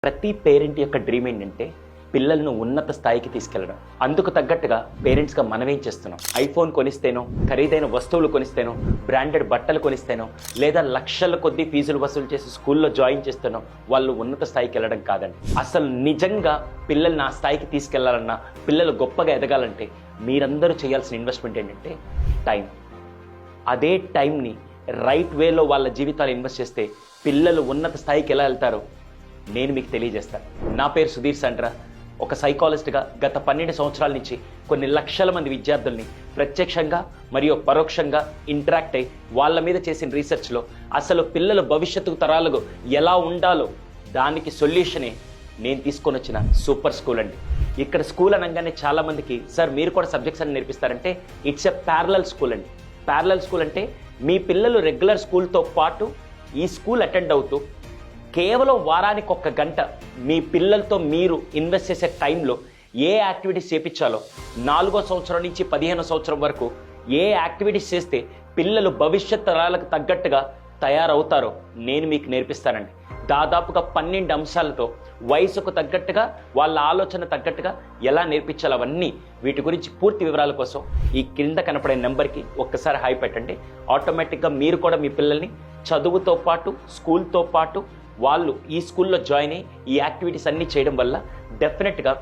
ప్రతి పేరెంట్ యొక్క డ్రీమ్ ఏంటంటే పిల్లలను ఉన్నత స్థాయికి తీసుకెళ్లడం. అందుకు తగ్గట్టుగా పేరెంట్స్గా మనమేం చేస్తున్నాం? ఐఫోన్ కొనిస్తేనో, ఖరీదైన వస్తువులు కొనిస్తేనో, బ్రాండెడ్ బట్టలు కొనిస్తేనో, లేదా లక్షల కొద్దీ ఫీజులు వసూలు చేసి స్కూల్లో జాయిన్ చేస్తేనో వాళ్ళు ఉన్నత స్థాయికి వెళ్ళడం కాదండి. అసలు నిజంగా పిల్లల్ని ఆ స్థాయికి తీసుకెళ్లాలన్నా, పిల్లలు గొప్పగా ఎదగాలంటే మీరందరూ చేయాల్సిన ఇన్వెస్ట్మెంట్ ఏంటంటే టైం. అదే టైంని రైట్ వేలో వాళ్ళ జీవితాలు ఇన్వెస్ట్ చేస్తే పిల్లలు ఉన్నత స్థాయికి ఎలా వెళ్తారో నేను మీకు తెలియజేస్తాను. నా పేరు సుధీర్ సండ్రా. ఒక సైకాలజిస్ట్గా గత 12 సంవత్సరాల నుంచి కొన్ని లక్షల మంది విద్యార్థుల్ని ప్రత్యక్షంగా మరియు పరోక్షంగా ఇంటరాక్ట్ అయ్యి వాళ్ళ మీద చేసిన రీసెర్చ్లో అసలు పిల్లల భవిష్యత్తు తరాలకు ఎలా ఉండాలో దానికి సొల్యూషనే నేను తీసుకొని వచ్చిన సూపర్ స్కూల్ అండి. ఇక్కడ స్కూల్ అనగానే చాలామందికి సార్ మీరు కూడా సబ్జెక్ట్స్ అని నేర్పిస్తారంటే ఇట్స్ ఎ ప్యారలల్ స్కూల్ అండి. ప్యారలల్ స్కూల్ అంటే మీ పిల్లలు రెగ్యులర్ స్కూల్తో పాటు ఈ స్కూల్ అటెండ్ అవుతూ కేవలం వారానికి 1 గంట మీ పిల్లలతో మీరు ఇన్వెస్ట్ చేసే టైంలో ఏ యాక్టివిటీస్ చేపించాలో 4వ సంవత్సరం నుంచి 15వ సంవత్సరం వరకు ఏ యాక్టివిటీస్ చేస్తే పిల్లలు భవిష్యత్ తరాలకు తగ్గట్టుగా తయారవుతారో నేను మీకు నేర్పిస్తానండి. దాదాపుగా 12 అంశాలతో వయసుకు తగ్గట్టుగా వాళ్ళ ఆలోచన తగ్గట్టుగా ఎలా నేర్పించాలి అవన్నీ వీటి గురించి పూర్తి వివరాల కోసం ఈ కింద కనపడే నెంబర్కి ఒక్కసారి హాయ్ పెట్టండి. ఆటోమేటిక్గా మీరు కూడా మీ పిల్లల్ని చదువుతో పాటు స్కూల్తో పాటు వాళ్ళు ఈ స్కూల్లో జాయిన్ అయ్యి ఈ యాక్టివిటీస్ అన్నీ చేయడం వల్ల డెఫినెట్గా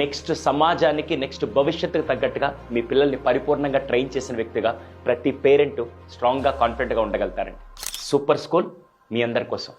నెక్స్ట్ సమాజానికి నెక్స్ట్ భవిష్యత్తుకు తగ్గట్టుగా మీ పిల్లల్ని పరిపూర్ణంగా ట్రైన్ చేసిన వ్యక్తిగా ప్రతి పేరెంట్ స్ట్రాంగ్గా కాన్ఫిడెంట్గా ఉండగలుగుతారండి. సూపర్ స్కూల్ మీ అందరి కోసం.